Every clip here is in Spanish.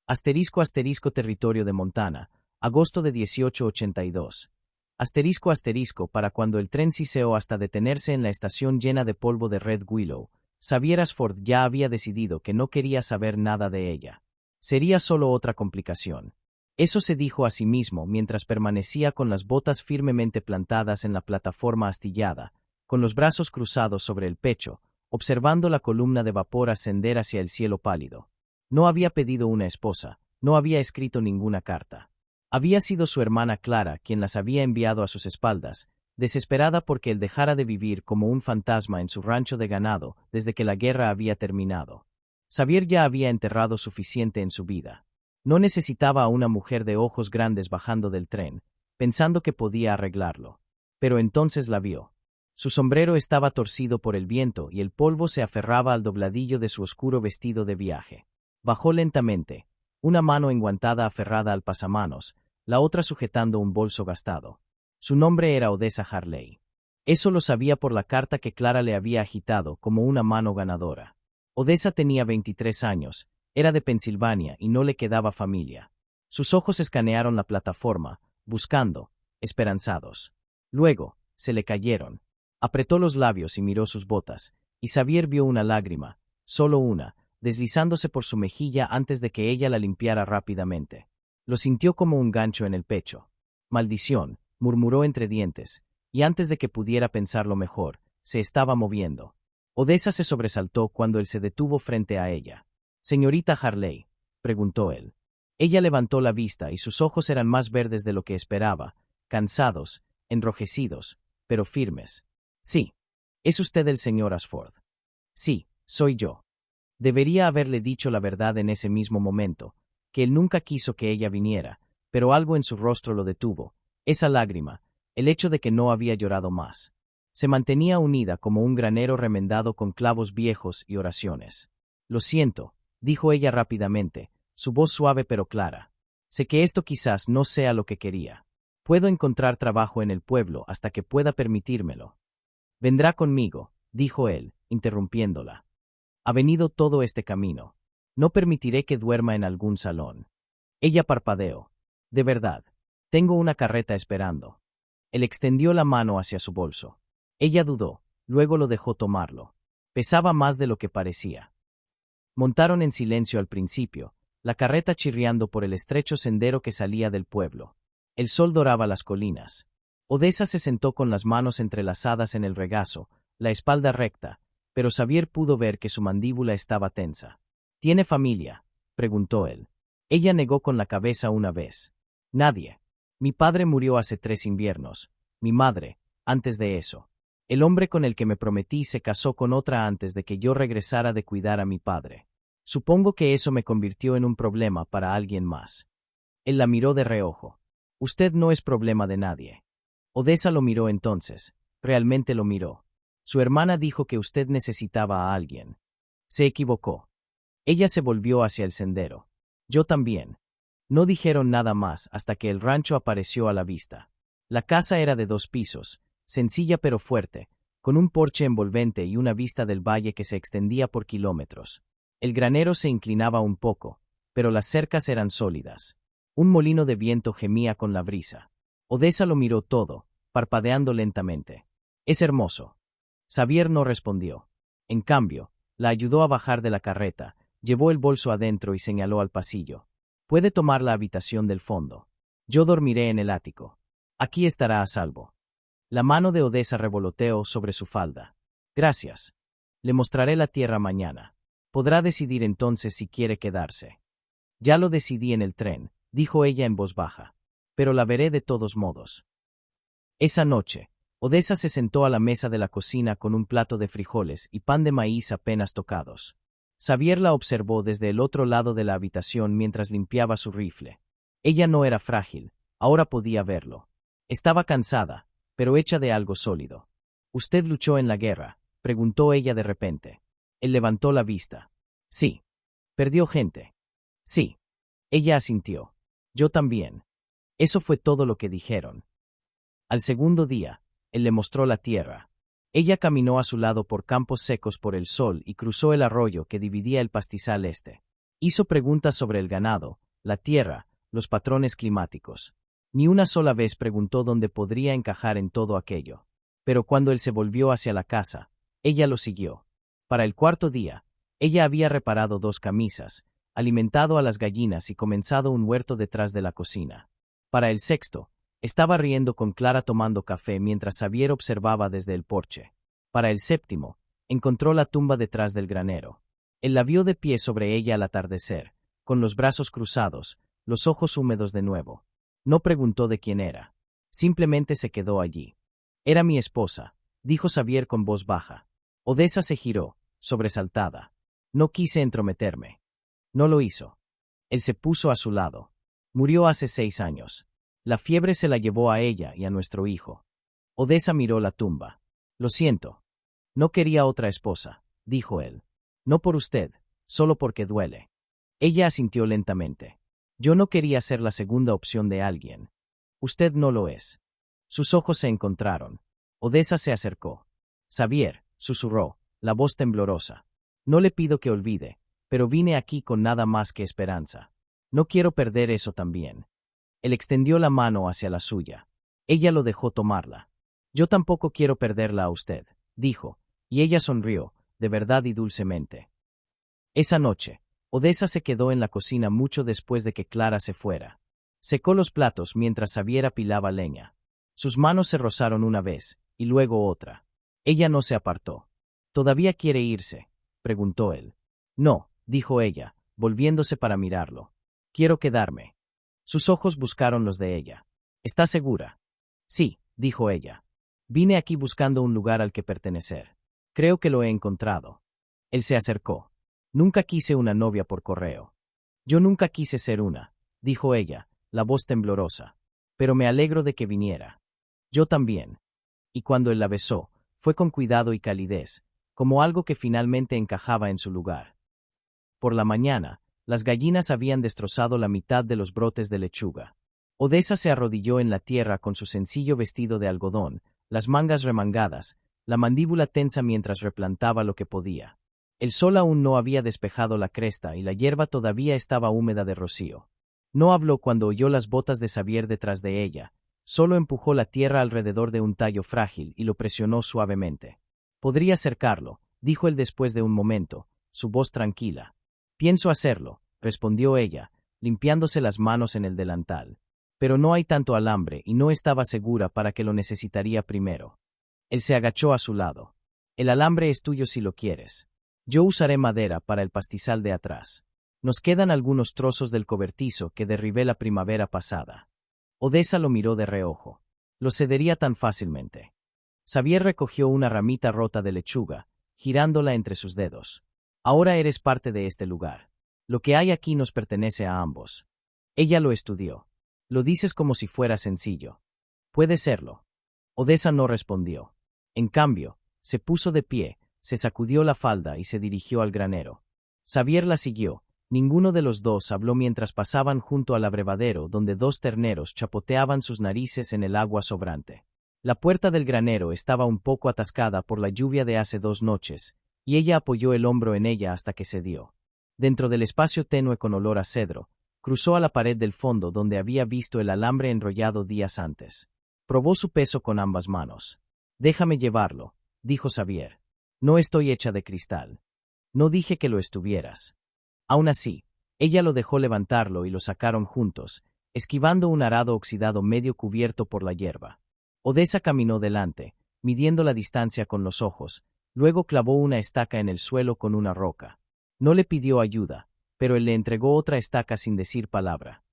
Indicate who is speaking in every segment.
Speaker 1: Asterisco asterisco territorio de Montana, agosto de 1882. Asterisco asterisco para cuando el tren siseó hasta detenerse en la estación llena de polvo de Red Willow, Xavier Ashford ya había decidido que no quería saber nada de ella. Sería solo otra complicación. Eso se dijo a sí mismo mientras permanecía con las botas firmemente plantadas en la plataforma astillada, con los brazos cruzados sobre el pecho, observando la columna de vapor ascender hacia el cielo pálido. No había pedido una esposa, no había escrito ninguna carta. Había sido su hermana Clara quien las había enviado a sus espaldas, desesperada porque él dejara de vivir como un fantasma en su rancho de ganado desde que la guerra había terminado. Xavier ya había enterrado suficiente en su vida. No necesitaba a una mujer de ojos grandes bajando del tren, pensando que podía arreglarlo. Pero entonces la vio. Su sombrero estaba torcido por el viento y el polvo se aferraba al dobladillo de su oscuro vestido de viaje. Bajó lentamente, una mano enguantada aferrada al pasamanos, la otra sujetando un bolso gastado. Su nombre era Odessa Harley. Eso lo sabía por la carta que Clara le había agitado como una mano ganadora. Odessa tenía 23 años, era de Pensilvania y no le quedaba familia. Sus ojos escanearon la plataforma, buscando, esperanzados. Luego, se le cayeron. Apretó los labios y miró sus botas, y Xavier vio una lágrima, solo una, deslizándose por su mejilla antes de que ella la limpiara rápidamente. Lo sintió como un gancho en el pecho. Maldición, murmuró entre dientes, y antes de que pudiera pensarlo mejor, se estaba moviendo. Odessa se sobresaltó cuando él se detuvo frente a ella. «Señorita Harley», preguntó él. Ella levantó la vista y sus ojos eran más verdes de lo que esperaba, cansados, enrojecidos, pero firmes. «Sí. ¿Es usted el señor Ashford?» «Sí, soy yo». Debería haberle dicho la verdad en ese mismo momento, que él nunca quiso que ella viniera, pero algo en su rostro lo detuvo, esa lágrima, el hecho de que no había llorado más. Se mantenía unida como un granero remendado con clavos viejos y oraciones. «Lo siento», dijo ella rápidamente, su voz suave pero clara. «Sé que esto quizás no sea lo que quería. Puedo encontrar trabajo en el pueblo hasta que pueda permitírmelo». «Vendrá conmigo», dijo él, interrumpiéndola. «Ha venido todo este camino. No permitiré que duerma en algún salón». Ella parpadeó. «De verdad. Tengo una carreta esperando». Él extendió la mano hacia su bolso. Ella dudó, luego lo dejó tomarlo. Pesaba más de lo que parecía. Montaron en silencio al principio, la carreta chirriando por el estrecho sendero que salía del pueblo. El sol doraba las colinas. Odessa se sentó con las manos entrelazadas en el regazo, la espalda recta, pero Xavier pudo ver que su mandíbula estaba tensa. «¿Tiene familia?», preguntó él. Ella negó con la cabeza una vez. «Nadie. Mi padre murió hace 3 inviernos. Mi madre, antes de eso. El hombre con el que me prometí se casó con otra antes de que yo regresara de cuidar a mi padre. Supongo que eso me convirtió en un problema para alguien más». Él la miró de reojo. «Usted no es problema de nadie». Odessa lo miró entonces. Realmente lo miró. «Su hermana dijo que usted necesitaba a alguien». Se equivocó. Ella se volvió hacia el sendero. «Yo también». No dijeron nada más hasta que el rancho apareció a la vista. La casa era de 2 pisos, sencilla pero fuerte, con un porche envolvente y una vista del valle que se extendía por kilómetros. El granero se inclinaba un poco, pero las cercas eran sólidas. Un molino de viento gemía con la brisa. Odessa lo miró todo, parpadeando lentamente. «Es hermoso». Xavier no respondió. En cambio, la ayudó a bajar de la carreta, llevó el bolso adentro y señaló al pasillo. «Puede tomar la habitación del fondo. Yo dormiré en el ático. Aquí estará a salvo». La mano de Odessa revoloteó sobre su falda. «Gracias. Le mostraré la tierra mañana. Podrá decidir entonces si quiere quedarse». «Ya lo decidí en el tren», dijo ella en voz baja. «Pero la veré de todos modos». Esa noche, Odessa se sentó a la mesa de la cocina con un plato de frijoles y pan de maíz apenas tocados. Xavier la observó desde el otro lado de la habitación mientras limpiaba su rifle. Ella no era frágil, ahora podía verlo. Estaba cansada, pero hecha de algo sólido. «¿Usted luchó en la guerra?», preguntó ella de repente. Él levantó la vista. «Sí». «¿Perdió gente?». «Sí». Ella asintió. «Yo también». Eso fue todo lo que dijeron. Al segundo día, él le mostró la tierra. Ella caminó a su lado por campos secos por el sol y cruzó el arroyo que dividía el pastizal este. Hizo preguntas sobre el ganado, la tierra, los patrones climáticos. Ni una sola vez preguntó dónde podría encajar en todo aquello. Pero cuando él se volvió hacia la casa, ella lo siguió. Para el cuarto día, ella había reparado 2 camisas, alimentado a las gallinas y comenzado un huerto detrás de la cocina. Para el sexto, estaba riendo con Clara tomando café mientras Xavier observaba desde el porche. Para el séptimo, encontró la tumba detrás del granero. Él la vio de pie sobre ella al atardecer, con los brazos cruzados, los ojos húmedos de nuevo. No preguntó de quién era. Simplemente se quedó allí. Era mi esposa, dijo Xavier con voz baja. Odessa se giró, sobresaltada. No quise entrometerme. No lo hizo. Él se puso a su lado. Murió hace 6 años. La fiebre se la llevó a ella y a nuestro hijo. Odessa miró la tumba. Lo siento. No quería otra esposa, dijo él. No por usted, solo porque duele. Ella asintió lentamente. Yo no quería ser la segunda opción de alguien. Usted no lo es. Sus ojos se encontraron. Odessa se acercó. Xavier, susurró, la voz temblorosa. No le pido que olvide, pero vine aquí con nada más que esperanza. No quiero perder eso también. Él extendió la mano hacia la suya. Ella lo dejó tomarla. Yo tampoco quiero perderla a usted, dijo, y ella sonrió, de verdad y dulcemente. Esa noche, Odessa se quedó en la cocina mucho después de que Clara se fuera. Secó los platos mientras Xavier apilaba leña. Sus manos se rozaron una vez, y luego otra. Ella no se apartó. ¿Todavía quiere irse?, preguntó él. No, dijo ella, volviéndose para mirarlo. Quiero quedarme. Sus ojos buscaron los de ella. ¿Está segura? Sí, dijo ella. Vine aquí buscando un lugar al que pertenecer. Creo que lo he encontrado. Él se acercó. Nunca quise una novia por correo. Yo nunca quise ser una, dijo ella, la voz temblorosa. Pero me alegro de que viniera. Yo también. Y cuando él la besó, fue con cuidado y calidez, como algo que finalmente encajaba en su lugar. Por la mañana, las gallinas habían destrozado la mitad de los brotes de lechuga. Odessa se arrodilló en la tierra con su sencillo vestido de algodón, las mangas remangadas, la mandíbula tensa mientras replantaba lo que podía. El sol aún no había despejado la cresta y la hierba todavía estaba húmeda de rocío. No habló cuando oyó las botas de Xavier detrás de ella, solo empujó la tierra alrededor de un tallo frágil y lo presionó suavemente. Podría acercarlo, dijo él después de un momento, su voz tranquila. Pienso hacerlo, respondió ella, limpiándose las manos en el delantal. Pero no hay tanto alambre y no estaba segura para que lo necesitaría primero. Él se agachó a su lado. El alambre es tuyo si lo quieres. Yo usaré madera para el pastizal de atrás. Nos quedan algunos trozos del cobertizo que derribé la primavera pasada. Odessa lo miró de reojo. Lo cedería tan fácilmente. Xavier recogió una ramita rota de lechuga, girándola entre sus dedos. Ahora eres parte de este lugar. Lo que hay aquí nos pertenece a ambos. Ella lo estudió. Lo dices como si fuera sencillo. Puede serlo. Odessa no respondió. En cambio, se puso de pie, se sacudió la falda y se dirigió al granero. Xavier la siguió. Ninguno de los dos habló mientras pasaban junto al abrevadero donde 2 terneros chapoteaban sus narices en el agua sobrante. La puerta del granero estaba un poco atascada por la lluvia de hace 2 noches, y ella apoyó el hombro en ella hasta que cedió. Dentro del espacio tenue con olor a cedro, cruzó a la pared del fondo donde había visto el alambre enrollado días antes. Probó su peso con ambas manos. Déjame llevarlo, dijo Xavier. No estoy hecha de cristal. No dije que lo estuvieras. Aún así, ella lo dejó levantarlo y lo sacaron juntos, esquivando un arado oxidado medio cubierto por la hierba. Odessa caminó delante, midiendo la distancia con los ojos, luego clavó una estaca en el suelo con una roca. No le pidió ayuda, pero él le entregó otra estaca sin decir palabra.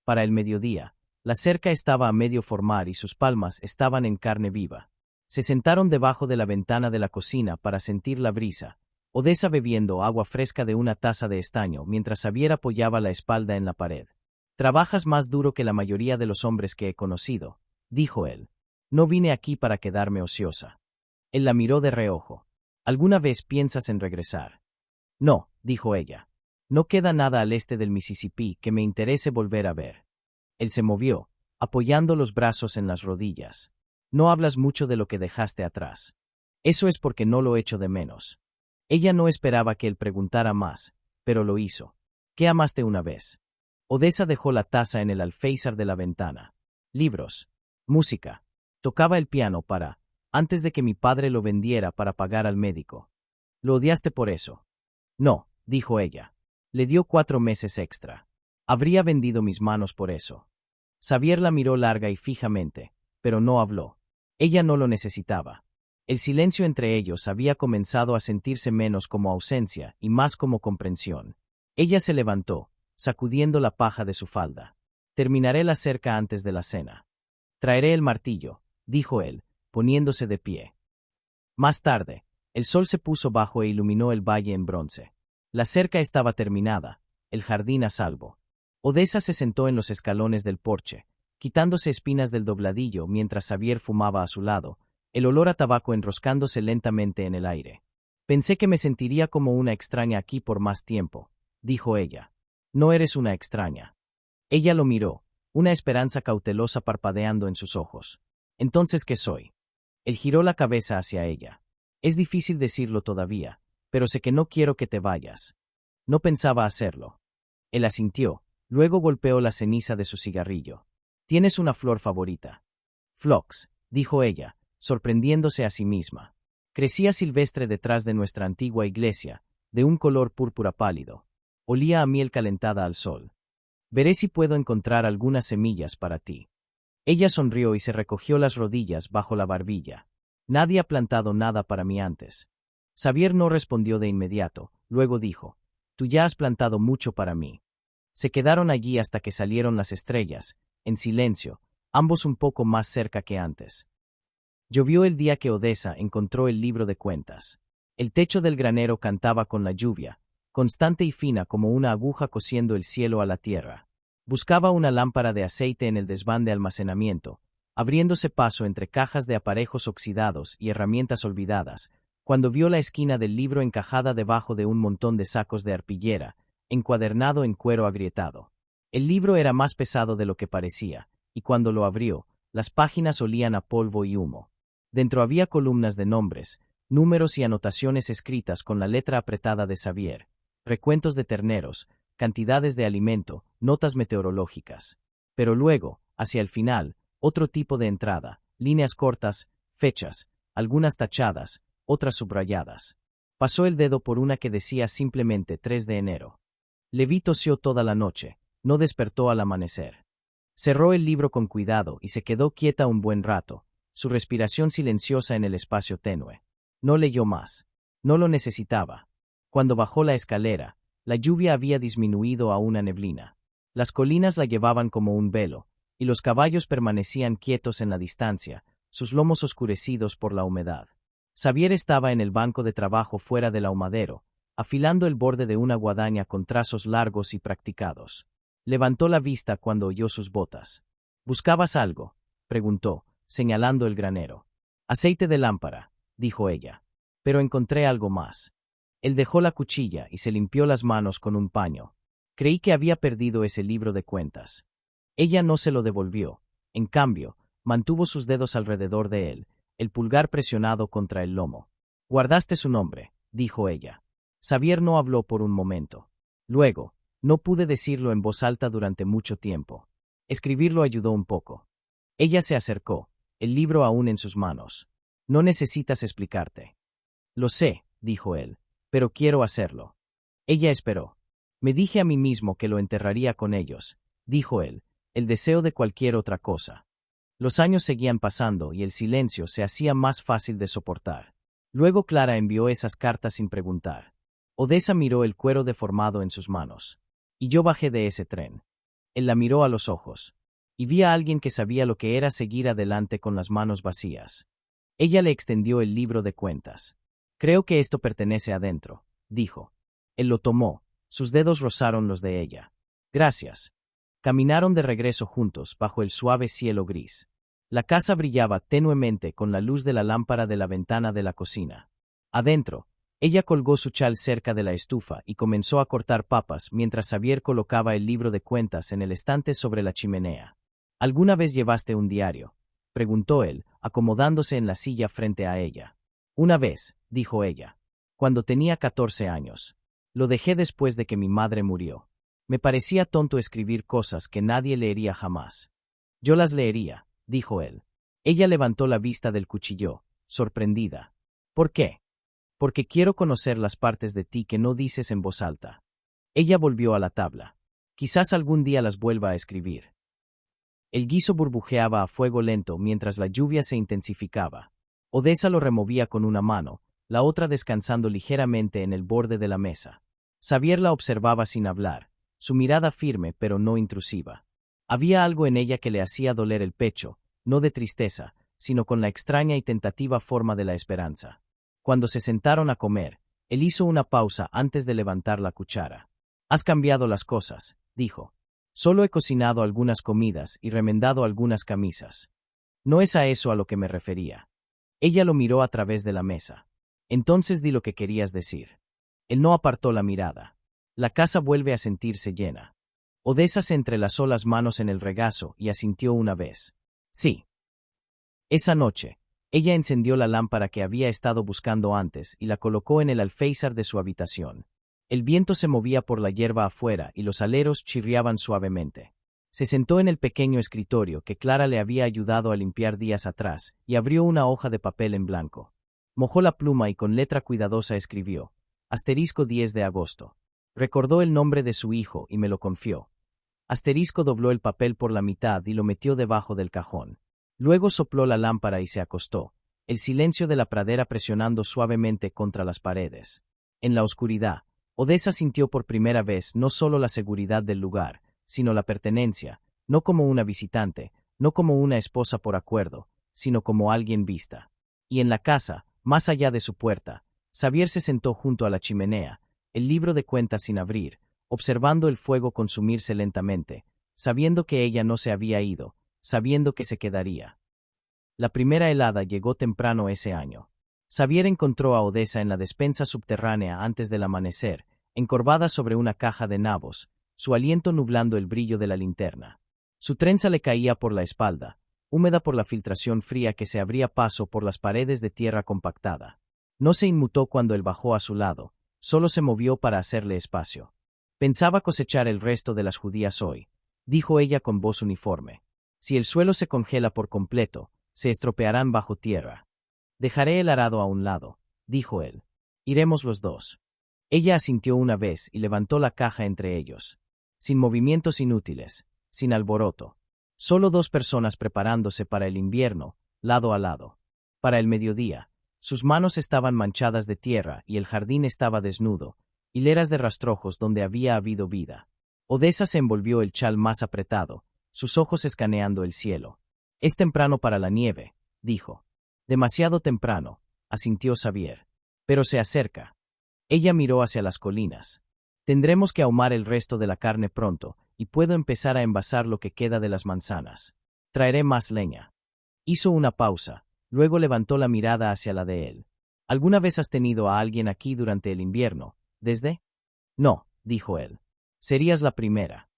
Speaker 1: Para el mediodía, la cerca estaba a medio formar y sus palmas estaban en carne viva. Se sentaron debajo de la ventana de la cocina para sentir la brisa, Odessa bebiendo agua fresca de una taza de estaño mientras Xavier apoyaba la espalda en la pared. Trabajas más duro que la mayoría de los hombres que he conocido, dijo él. No vine aquí para quedarme ociosa. Él la miró de reojo. ¿Alguna vez piensas en regresar? No, dijo ella. No queda nada al este del Mississippi que me interese volver a ver. Él se movió, apoyando los brazos en las rodillas. No hablas mucho de lo que dejaste atrás. Eso es porque no lo echo de menos. Ella no esperaba que él preguntara más, pero lo hizo. ¿Qué amaste una vez? Odessa dejó la taza en el alféizar de la ventana. Libros. Música. Tocaba el piano antes de que mi padre lo vendiera para pagar al médico. ¿Lo odiaste por eso? No, dijo ella. Le dio 4 meses extra. Habría vendido mis manos por eso. Xavier la miró larga y fijamente, pero no habló. Ella no lo necesitaba. El silencio entre ellos había comenzado a sentirse menos como ausencia y más como comprensión. Ella se levantó, sacudiendo la paja de su falda. Terminaré la cerca antes de la cena. Traeré el martillo, dijo él, poniéndose de pie. Más tarde, el sol se puso bajo e iluminó el valle en bronce. La cerca estaba terminada, el jardín a salvo. Odessa se sentó en los escalones del porche, quitándose espinas del dobladillo mientras Xavier fumaba a su lado, el olor a tabaco enroscándose lentamente en el aire. Pensé que me sentiría como una extraña aquí por más tiempo, dijo ella. No eres una extraña. Ella lo miró, una esperanza cautelosa parpadeando en sus ojos. ¿Entonces qué soy? Él giró la cabeza hacia ella. Es difícil decirlo todavía, pero sé que no quiero que te vayas. No pensaba hacerlo. Él asintió, luego golpeó la ceniza de su cigarrillo. ¿Tienes una flor favorita? Phlox, dijo ella, sorprendiéndose a sí misma. Crecía silvestre detrás de nuestra antigua iglesia, de un color púrpura pálido. Olía a miel calentada al sol. Veré si puedo encontrar algunas semillas para ti. Ella sonrió y se recogió las rodillas bajo la barbilla. Nadie ha plantado nada para mí antes. Xavier no respondió de inmediato, luego dijo, tú ya has plantado mucho para mí. Se quedaron allí hasta que salieron las estrellas, en silencio, ambos un poco más cerca que antes. Llovió el día que Odessa encontró el libro de cuentas. El techo del granero cantaba con la lluvia, constante y fina como una aguja cosiendo el cielo a la tierra. Buscaba una lámpara de aceite en el desván de almacenamiento, abriéndose paso entre cajas de aparejos oxidados y herramientas olvidadas, cuando vio la esquina del libro encajada debajo de un montón de sacos de arpillera, encuadernado en cuero agrietado. El libro era más pesado de lo que parecía, y cuando lo abrió, las páginas olían a polvo y humo. Dentro había columnas de nombres, números y anotaciones escritas con la letra apretada de Xavier, recuentos de terneros, cantidades de alimento, notas meteorológicas. Pero luego, hacia el final, otro tipo de entrada, líneas cortas, fechas, algunas tachadas, otras subrayadas. Pasó el dedo por una que decía simplemente 3 de enero. Levi tosió toda la noche, no despertó al amanecer. Cerró el libro con cuidado y se quedó quieta un buen rato, su respiración silenciosa en el espacio tenue. No leyó más. No lo necesitaba. Cuando bajó la escalera, la lluvia había disminuido a una neblina. Las colinas la llevaban como un velo, y los caballos permanecían quietos en la distancia, sus lomos oscurecidos por la humedad. Xavier estaba en el banco de trabajo fuera del ahumadero, afilando el borde de una guadaña con trazos largos y practicados. Levantó la vista cuando oyó sus botas. ¿Buscabas algo?, preguntó, señalando el granero. Aceite de lámpara, dijo ella. Pero encontré algo más. Él dejó la cuchilla y se limpió las manos con un paño. Creí que había perdido ese libro de cuentas. Ella no se lo devolvió. En cambio, mantuvo sus dedos alrededor de él, el pulgar presionado contra el lomo. Guardaste su nombre, dijo ella. Xavier no habló por un momento. Luego, no pude decirlo en voz alta durante mucho tiempo. Escribirlo ayudó un poco. Ella se acercó, el libro aún en sus manos. No necesitas explicarte. Lo sé, dijo él, pero quiero hacerlo. Ella esperó. Me dije a mí mismo que lo enterraría con ellos, dijo él, el deseo de cualquier otra cosa. Los años seguían pasando y el silencio se hacía más fácil de soportar. Luego Clara envió esas cartas sin preguntar. Odessa miró el cuero deformado en sus manos. Y yo bajé de ese tren. Él la miró a los ojos. Y vi a alguien que sabía lo que era seguir adelante con las manos vacías. Ella le extendió el libro de cuentas. Creo que esto pertenece adentro, dijo. Él lo tomó, sus dedos rozaron los de ella. Gracias. Caminaron de regreso juntos bajo el suave cielo gris. La casa brillaba tenuemente con la luz de la lámpara de la ventana de la cocina. Adentro, ella colgó su chal cerca de la estufa y comenzó a cortar papas mientras Xavier colocaba el libro de cuentas en el estante sobre la chimenea. ¿Alguna vez llevaste un diario?, preguntó él, acomodándose en la silla frente a ella. Una vez, dijo ella. Cuando tenía 14 años. Lo dejé después de que mi madre murió. Me parecía tonto escribir cosas que nadie leería jamás. Yo las leería, dijo él. Ella levantó la vista del cuchillo, sorprendida. ¿Por qué? Porque quiero conocer las partes de ti que no dices en voz alta. Ella volvió a la tabla. Quizás algún día las vuelva a escribir. El guiso burbujeaba a fuego lento mientras la lluvia se intensificaba. Odessa lo removía con una mano, la otra descansando ligeramente en el borde de la mesa. Xavier la observaba sin hablar, su mirada firme pero no intrusiva. Había algo en ella que le hacía doler el pecho, no de tristeza, sino con la extraña y tentativa forma de la esperanza. Cuando se sentaron a comer, él hizo una pausa antes de levantar la cuchara. «Has cambiado las cosas», dijo. «Solo he cocinado algunas comidas y remendado algunas camisas. No es a eso a lo que me refería». Ella lo miró a través de la mesa. «Entonces di lo que querías decir». Él no apartó la mirada. La casa vuelve a sentirse llena. Odessa se entrelazó las manos en el regazo y asintió una vez. «Sí». Esa noche, ella encendió la lámpara que había estado buscando antes y la colocó en el alféizar de su habitación. El viento se movía por la hierba afuera y los aleros chirriaban suavemente. Se sentó en el pequeño escritorio que Clara le había ayudado a limpiar días atrás y abrió una hoja de papel en blanco. Mojó la pluma y con letra cuidadosa escribió: Asterisco 10 de agosto. Recordó el nombre de su hijo y me lo confió. Asterisco dobló el papel por la mitad y lo metió debajo del cajón. Luego sopló la lámpara y se acostó, el silencio de la pradera presionando suavemente contra las paredes. En la oscuridad, Odessa sintió por primera vez no solo la seguridad del lugar, sino la pertenencia, no como una visitante, no como una esposa por acuerdo, sino como alguien vista. Y en la casa, más allá de su puerta, Xavier se sentó junto a la chimenea, el libro de cuentas sin abrir, observando el fuego consumirse lentamente, sabiendo que ella no se había ido, sabiendo que se quedaría. La primera helada llegó temprano ese año. Xavier encontró a Odessa en la despensa subterránea antes del amanecer, encorvada sobre una caja de nabos, su aliento nublando el brillo de la linterna. Su trenza le caía por la espalda, húmeda por la filtración fría que se abría paso por las paredes de tierra compactada. No se inmutó cuando él bajó a su lado, solo se movió para hacerle espacio. Pensaba cosechar el resto de las judías hoy, dijo ella con voz uniforme. Si el suelo se congela por completo, se estropearán bajo tierra. Dejaré el arado a un lado, dijo él. Iremos los dos. Ella asintió una vez y levantó la caja entre ellos. Sin movimientos inútiles, sin alboroto. Solo dos personas preparándose para el invierno, lado a lado. Para el mediodía, sus manos estaban manchadas de tierra y el jardín estaba desnudo, hileras de rastrojos donde había habido vida. Odessa se envolvió el chal más apretado, sus ojos escaneando el cielo. Es temprano para la nieve, dijo. Demasiado temprano, asintió Xavier. Pero se acerca. Ella miró hacia las colinas. Tendremos que ahumar el resto de la carne pronto, y puedo empezar a envasar lo que queda de las manzanas. Traeré más leña. Hizo una pausa, luego levantó la mirada hacia la de él. ¿Alguna vez has tenido a alguien aquí durante el invierno, desde? No, dijo él. Serías la primera.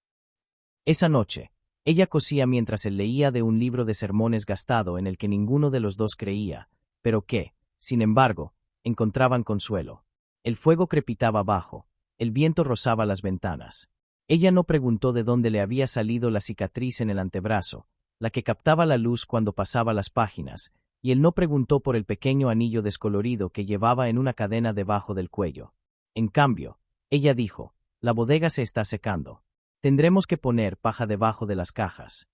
Speaker 1: Esa noche, ella cosía mientras él leía de un libro de sermones gastado en el que ninguno de los dos creía, pero que, sin embargo, encontraban consuelo. El fuego crepitaba abajo, el viento rozaba las ventanas. Ella no preguntó de dónde le había salido la cicatriz en el antebrazo, la que captaba la luz cuando pasaba las páginas, y él no preguntó por el pequeño anillo descolorido que llevaba en una cadena debajo del cuello. En cambio, ella dijo, la bodega se está secando. Tendremos que poner paja debajo de las cajas.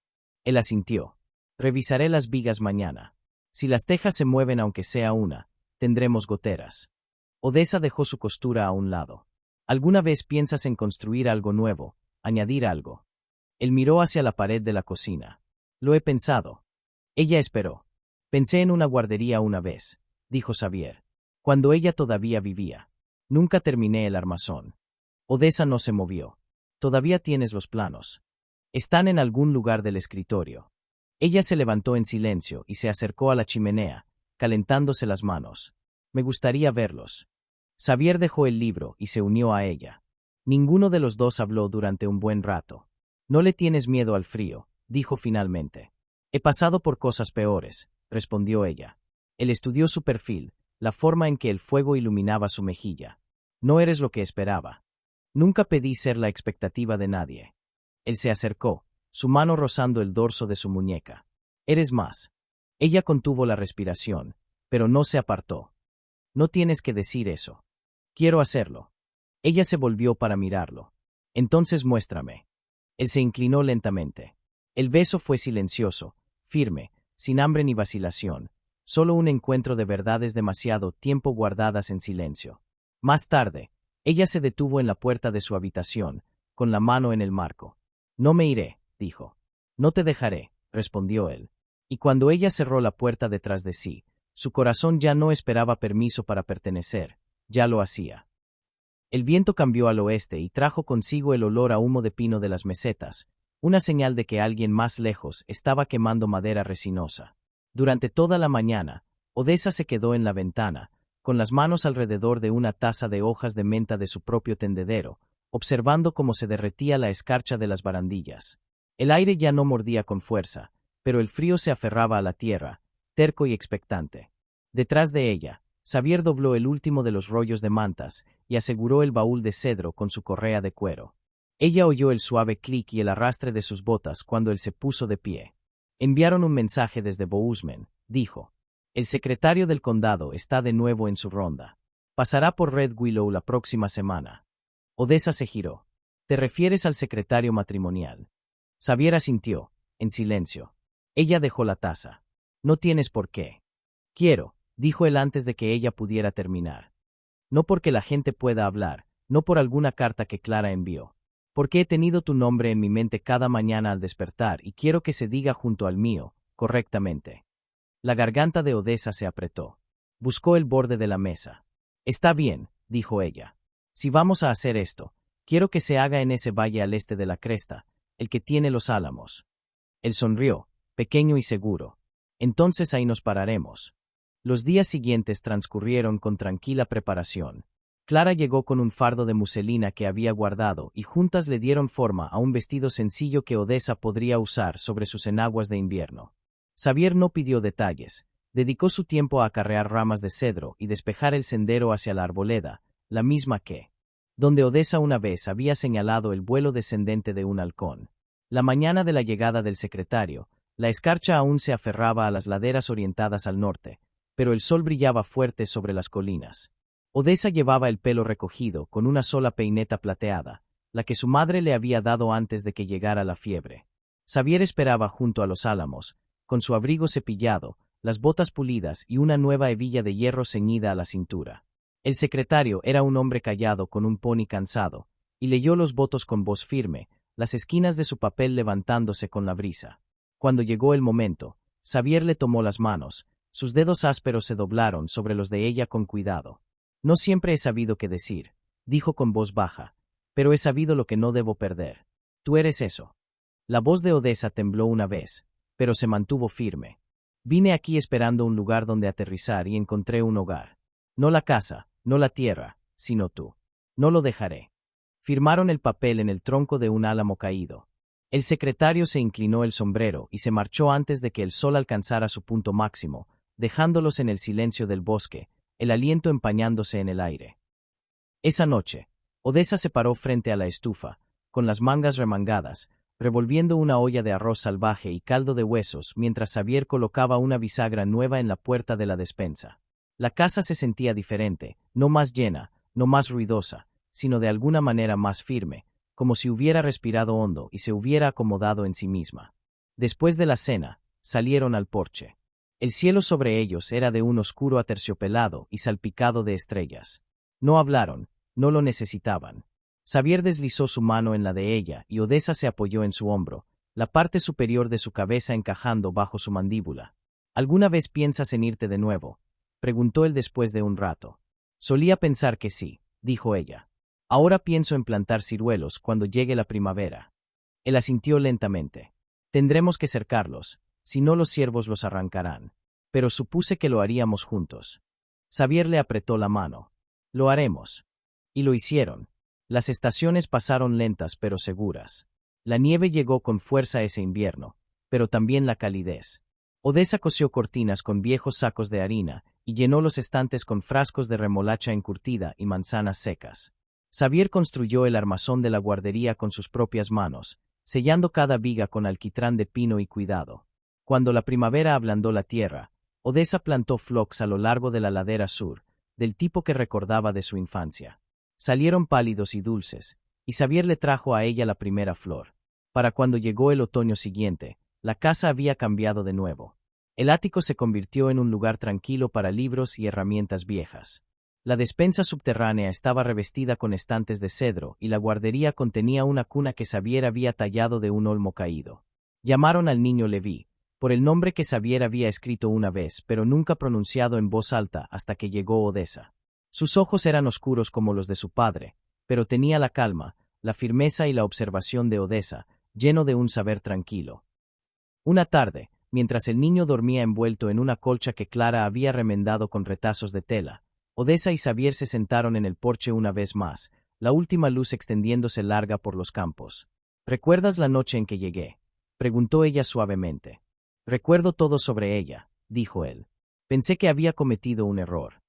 Speaker 1: Él asintió. Revisaré las vigas mañana. Si las tejas se mueven aunque sea una, tendremos goteras. Odessa dejó su costura a un lado. ¿Alguna vez piensas en construir algo nuevo, añadir algo? Él miró hacia la pared de la cocina. Lo he pensado. Ella esperó. Pensé en una guardería una vez, dijo Xavier. Cuando ella todavía vivía. Nunca terminé el armazón. Odessa no se movió. Todavía tienes los planos. Están en algún lugar del escritorio. Ella se levantó en silencio y se acercó a la chimenea, calentándose las manos. Me gustaría verlos. Xavier dejó el libro y se unió a ella. Ninguno de los dos habló durante un buen rato. No le tienes miedo al frío, dijo finalmente. He pasado por cosas peores, respondió ella. Él estudió su perfil, la forma en que el fuego iluminaba su mejilla. No eres lo que esperaba. Nunca pedí ser la expectativa de nadie. Él se acercó, su mano rozando el dorso de su muñeca. Eres más. Ella contuvo la respiración, pero no se apartó. No tienes que decir eso. Quiero hacerlo. Ella se volvió para mirarlo. Entonces muéstrame. Él se inclinó lentamente. El beso fue silencioso, firme, sin hambre ni vacilación, solo un encuentro de verdades demasiado tiempo guardadas en silencio. Más tarde, ella se detuvo en la puerta de su habitación, con la mano en el marco. No me iré, dijo. No te dejaré, respondió él. Y cuando ella cerró la puerta detrás de sí, su corazón ya no esperaba permiso para pertenecer, ya lo hacía. El viento cambió al oeste y trajo consigo el olor a humo de pino de las mesetas, una señal de que alguien más lejos estaba quemando madera resinosa. Durante toda la mañana, Odessa se quedó en la ventana, con las manos alrededor de una taza de hojas de menta de su propio tendedero, observando cómo se derretía la escarcha de las barandillas. El aire ya no mordía con fuerza, pero el frío se aferraba a la tierra, terco y expectante. Detrás de ella, Xavier dobló el último de los rollos de mantas y aseguró el baúl de cedro con su correa de cuero. Ella oyó el suave clic y el arrastre de sus botas cuando él se puso de pie. Enviaron un mensaje desde Bozeman, dijo. El secretario del condado está de nuevo en su ronda. Pasará por Red Willow la próxima semana. Odessa se giró. ¿Te refieres al secretario matrimonial? Xavier asintió, en silencio. Ella dejó la taza. No tienes por qué. Quiero, dijo él antes de que ella pudiera terminar. No porque la gente pueda hablar, no por alguna carta que Clara envió. Porque he tenido tu nombre en mi mente cada mañana al despertar y quiero que se diga junto al mío, correctamente. La garganta de Odessa se apretó. Buscó el borde de la mesa. Está bien, dijo ella. Si vamos a hacer esto, quiero que se haga en ese valle al este de la cresta, el que tiene los álamos. Él sonrió, pequeño y seguro. Entonces ahí nos pararemos. Los días siguientes transcurrieron con tranquila preparación. Clara llegó con un fardo de muselina que había guardado y juntas le dieron forma a un vestido sencillo que Odessa podría usar sobre sus enaguas de invierno. Xavier no pidió detalles, dedicó su tiempo a acarrear ramas de cedro y despejar el sendero hacia la arboleda, la misma que, donde Odessa una vez había señalado el vuelo descendente de un halcón. La mañana de la llegada del secretario, la escarcha aún se aferraba a las laderas orientadas al norte, pero el sol brillaba fuerte sobre las colinas. Odessa llevaba el pelo recogido con una sola peineta plateada, la que su madre le había dado antes de que llegara la fiebre. Xavier esperaba junto a los álamos, con su abrigo cepillado, las botas pulidas y una nueva hebilla de hierro ceñida a la cintura. El secretario era un hombre callado con un pony cansado, y leyó los votos con voz firme, las esquinas de su papel levantándose con la brisa. Cuando llegó el momento, Xavier le tomó las manos, sus dedos ásperos se doblaron sobre los de ella con cuidado. No siempre he sabido qué decir, dijo con voz baja, pero he sabido lo que no debo perder. Tú eres eso. La voz de Odessa tembló una vez, pero se mantuvo firme. Vine aquí esperando un lugar donde aterrizar y encontré un hogar. No la casa, no la tierra, sino tú. No lo dejaré. Firmaron el papel en el tronco de un álamo caído. El secretario se inclinó el sombrero y se marchó antes de que el sol alcanzara su punto máximo, dejándolos en el silencio del bosque, el aliento empañándose en el aire. Esa noche, Odessa se paró frente a la estufa, con las mangas remangadas, revolviendo una olla de arroz salvaje y caldo de huesos mientras Xavier colocaba una bisagra nueva en la puerta de la despensa. La casa se sentía diferente, no más llena, no más ruidosa, sino de alguna manera más firme, como si hubiera respirado hondo y se hubiera acomodado en sí misma. Después de la cena, salieron al porche. El cielo sobre ellos era de un oscuro aterciopelado y salpicado de estrellas. No hablaron, no lo necesitaban. Xavier deslizó su mano en la de ella y Odessa se apoyó en su hombro, la parte superior de su cabeza encajando bajo su mandíbula. ¿Alguna vez piensas en irte de nuevo?, preguntó él después de un rato. Solía pensar que sí, dijo ella. Ahora pienso en plantar ciruelos cuando llegue la primavera. Él asintió lentamente. Tendremos que cercarlos, si no los ciervos los arrancarán. Pero supuse que lo haríamos juntos. Xavier le apretó la mano. Lo haremos. Y lo hicieron. Las estaciones pasaron lentas pero seguras. La nieve llegó con fuerza ese invierno, pero también la calidez. Odessa cosió cortinas con viejos sacos de harina y llenó los estantes con frascos de remolacha encurtida y manzanas secas. Xavier construyó el armazón de la guardería con sus propias manos, sellando cada viga con alquitrán de pino y cuidado. Cuando la primavera ablandó la tierra, Odessa plantó phlox a lo largo de la ladera sur, del tipo que recordaba de su infancia. Salieron pálidos y dulces, y Xavier le trajo a ella la primera flor. Para cuando llegó el otoño siguiente, la casa había cambiado de nuevo. El ático se convirtió en un lugar tranquilo para libros y herramientas viejas. La despensa subterránea estaba revestida con estantes de cedro y la guardería contenía una cuna que Xavier había tallado de un olmo caído. Llamaron al niño Leví, por el nombre que Xavier había escrito una vez, pero nunca pronunciado en voz alta hasta que llegó Odessa. Sus ojos eran oscuros como los de su padre, pero tenía la calma, la firmeza y la observación de Odessa, lleno de un saber tranquilo. Una tarde, mientras el niño dormía envuelto en una colcha que Clara había remendado con retazos de tela, Odessa y Xavier se sentaron en el porche una vez más, la última luz extendiéndose larga por los campos. ¿Recuerdas la noche en que llegué?, preguntó ella suavemente. Recuerdo todo sobre ella, dijo él. Pensé que había cometido un error.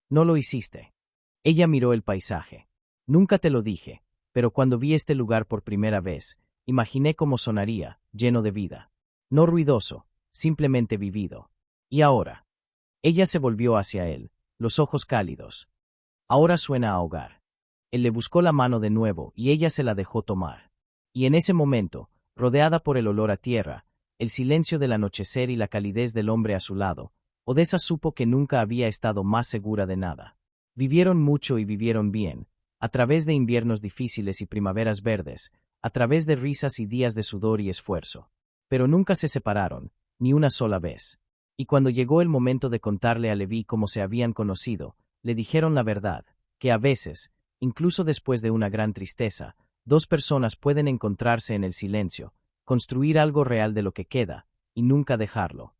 Speaker 1: No lo hiciste. Ella miró el paisaje. Nunca te lo dije, pero cuando vi este lugar por primera vez, imaginé cómo sonaría, lleno de vida. No ruidoso, simplemente vivido. ¿Y ahora? Ella se volvió hacia él, los ojos cálidos. Ahora suena a hogar. Él le buscó la mano de nuevo y ella se la dejó tomar. Y en ese momento, rodeada por el olor a tierra, el silencio del anochecer y la calidez del hombre a su lado, Odessa supo que nunca había estado más segura de nada. Vivieron mucho y vivieron bien, a través de inviernos difíciles y primaveras verdes, a través de risas y días de sudor y esfuerzo. Pero nunca se separaron, ni una sola vez. Y cuando llegó el momento de contarle a Leví cómo se habían conocido, le dijeron la verdad, que a veces, incluso después de una gran tristeza, dos personas pueden encontrarse en el silencio, construir algo real de lo que queda, y nunca dejarlo.